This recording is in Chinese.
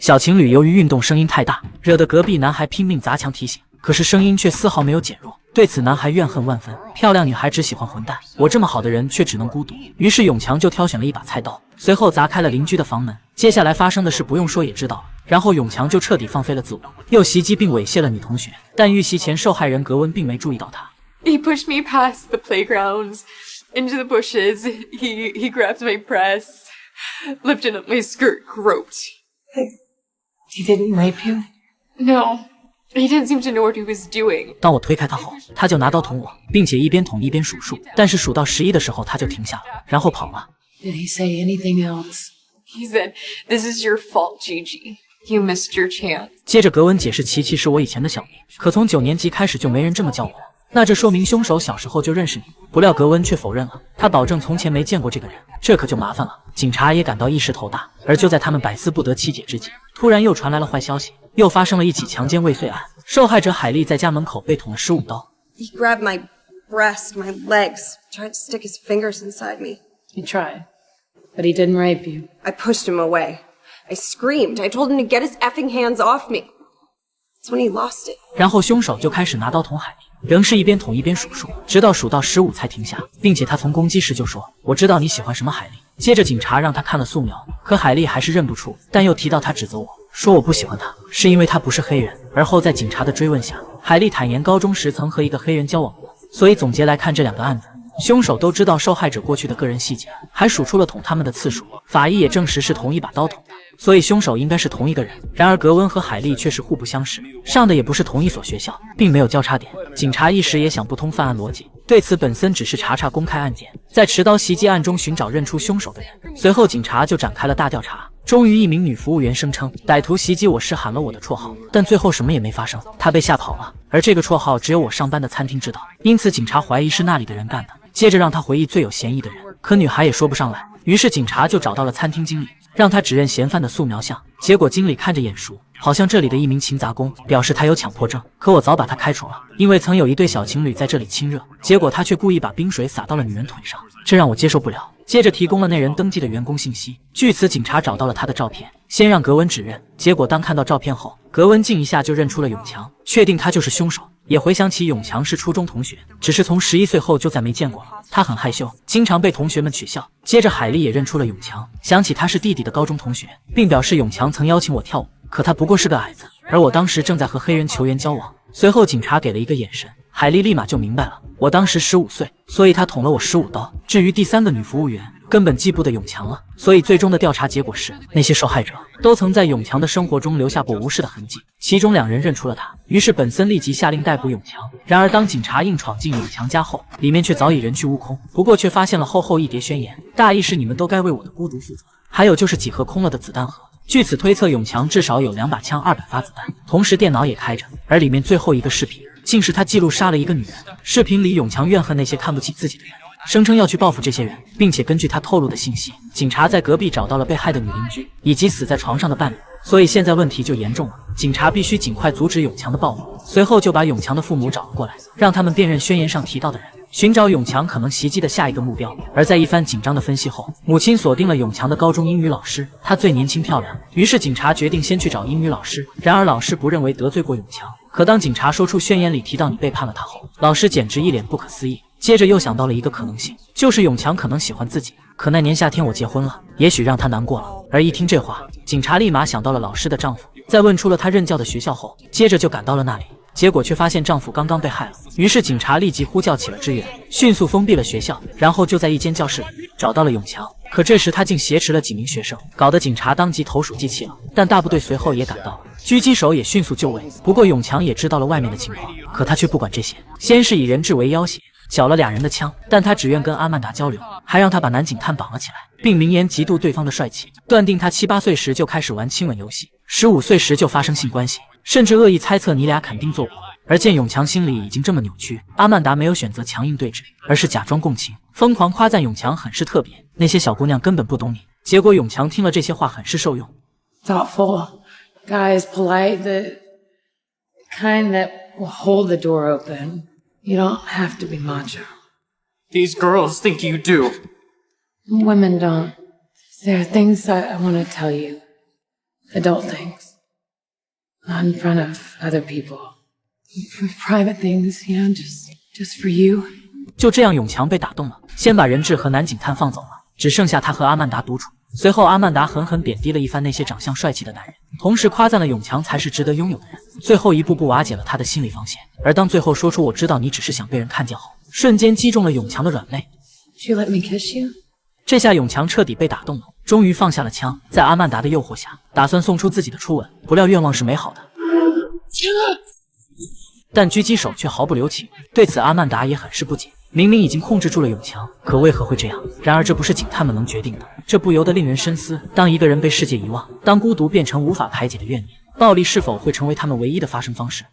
小情侣由于运动声音太大，惹得隔壁男孩拼命砸墙提醒，可是声音却丝毫没有减弱。对此，男孩怨恨万分。漂亮女孩只喜欢混蛋，我这么好的人却只能孤独。于是永强就挑选了一把菜刀，随后砸开了邻居的房门。接下来发生的事不用说也知道了。然后永强就彻底放飞了自我，又袭击并猥亵了女同学。但遇袭前，受害人格温并没注意到他。He pushed me past the playgrounds, into the bushes. He grabbed my breasts, lifted up my skirt, groped. He didn't rape you? No. He didn't seem to know what he was doing. 当我推开他后，他就拿刀捅我，并且一边捅一边数数。但是数到11的时候，他就停下了，然后跑了。Did he say anything else? He said, "This is your fault, Gigi. You missed your chance." 接着格温解释，琪琪是我以前的小名，可从9年级开始就没人这么叫我了。那这说明凶手小时候就认识你。不料格温却否认了，他保证从前没见过这个人。这可就麻烦了，警察也感到一时头大。而就在他们百思不得其解之际，突然又传来了坏消息。又发生了一起强奸未遂案，受害者海莉在家门口被捅了15刀。He grabbed my breast, my legs, tried to stick his fingers inside me. He tried, but he didn't rape you. I pushed him away. I screamed. I told him to get his effing hands off me. That's when he lost it. 然后凶手就开始拿刀捅海莉，仍是一边捅一边数数，直到数到15才停下，并且他从攻击时就说：“我知道你喜欢什么，海莉。”接着警察让他看了素描，可海莉还是认不出，但又提到他指责我说我不喜欢他，是因为他不是黑人。而后在警察的追问下，海莉坦言高中时曾和一个黑人交往过。所以总结来看，这2个案子，凶手都知道受害者过去的个人细节，还数出了捅他们的次数。法医也证实是同一把刀捅的，所以凶手应该是同一个人。然而格温和海莉却是互不相识，上的也不是同一所学校，并没有交叉点。警察一时也想不通犯案逻辑。对此，本森只是查查公开案件，在持刀袭击案中寻找认出凶手的人。随后警察就展开了大调查。终于，一名女服务员声称歹徒袭击我时喊了我的绰号，但最后什么也没发生，她被吓跑了。而这个绰号只有我上班的餐厅知道，因此警察怀疑是那里的人干的。接着让她回忆最有嫌疑的人，可女孩也说不上来。于是警察就找到了餐厅经理，让他指认嫌犯的素描像。结果经理看着眼熟，好像这里的一名勤杂工，表示他有强迫症。可我早把他开除了，因为曾有一对小情侣在这里亲热，结果他却故意把冰水洒到了女人腿上，这让我接受不了。接着提供了那人登记的员工信息，据此警察找到了他的照片，先让格温指认。结果当看到照片后，格温竟一下就认出了永强，确定他就是凶手。也回想起永强是初中同学，只是从11岁后就再没见过了。他很害羞，经常被同学们取笑。接着海莉也认出了永强，想起他是弟弟的高中同学，并表示永强曾邀请我跳舞，可他不过是个矮子，而我当时正在和黑人球员交往。随后警察给了一个眼神，海莉立马就明白了，我当时15岁，所以他捅了我15刀。至于第3个女服务员，根本记不得永强了。所以最终的调查结果是，那些受害者都曾在永强的生活中留下过无视的痕迹，其中2人认出了他。于是本森立即下令逮捕永强。然而当警察硬闯进永强家后，里面却早已人去屋空，不过却发现了厚厚一叠宣言，大意是你们都该为我的孤独负责。还有就是几盒空了的子弹盒，据此推测永强至少有2把枪200发子弹，同时电脑也开着。而里面最后一个视频竟是他记录杀了一个女人。视频里永强怨恨那些看不起自己的人，声称要去报复这些人，并且根据他透露的信息，警察在隔壁找到了被害的女邻居以及死在床上的伴侣。所以现在问题就严重了，警察必须尽快阻止永强的报复。随后就把永强的父母找了过来，让他们辨认宣言上提到的人，寻找永强可能袭击的下一个目标。而在一番紧张的分析后，母亲锁定了永强的高中英语老师，她最年轻漂亮。于是警察决定先去找英语老师。然而老师不认为得罪过永强，可当警察说出宣言里提到你背叛了他后，老师简直一脸不可思议。接着又想到了一个可能性，就是永强可能喜欢自己，可那年夏天我结婚了，也许让他难过了。而一听这话，警察立马想到了老师的丈夫，在问出了他任教的学校后，接着就赶到了那里。结果却发现丈夫刚刚被害了，于是警察立即呼叫起了支援，迅速封闭了学校，然后就在一间教室里找到了永强。可这时他竟挟持了几名学生，搞得警察当即投鼠忌器了。但大部队随后也赶到了，狙击手也迅速就位。不过永强也知道了外面的情况，可他却不管这些，先是以人质为要挟，缴了2人的枪，但他只愿跟阿曼达交流，还让他把男警探绑了起来，并明言嫉妒对方的帅气，断定他7、8岁时就开始玩亲吻游戏，15岁时就发生性关系，甚至恶意猜测你俩肯定做过。而见永强心里已经这么扭曲，阿曼达没有选择强硬对峙，而是假装共情，疯狂夸赞永强很是特别，那些小姑娘根本不懂你。结果永强听了这些话很是受用。 Thoughtful, guys, polite, the kind that will hold the door open. You don't have to be macho. These girls think you do. Women don't. There are things I want to tell you. adult things. Not in front of other people. Private things, you know, just for you. 就这样，永强被打动了，先把人质和男警探放走了，只剩下他和阿曼达独处。随后，阿曼达狠狠贬低了一番那些长相帅气的男人，同时夸赞了永强才是值得拥有的人。最后一步步瓦解了他的心理防线。而当最后说出“我知道你只是想被人看见”后，瞬间击中了永强的软肋。Would you let me kiss you? 这下永强彻底被打动了，终于放下了枪，在阿曼达的诱惑下，打算送出自己的初吻。不料愿望是美好的，但狙击手却毫不留情。对此，阿曼达也很是不解。明明已经控制住了永强，可为何会这样？然而这不是警探们能决定的，这不由得令人深思。当一个人被世界遗忘，当孤独变成无法排解的怨念，暴力是否会成为他们唯一的发声方式？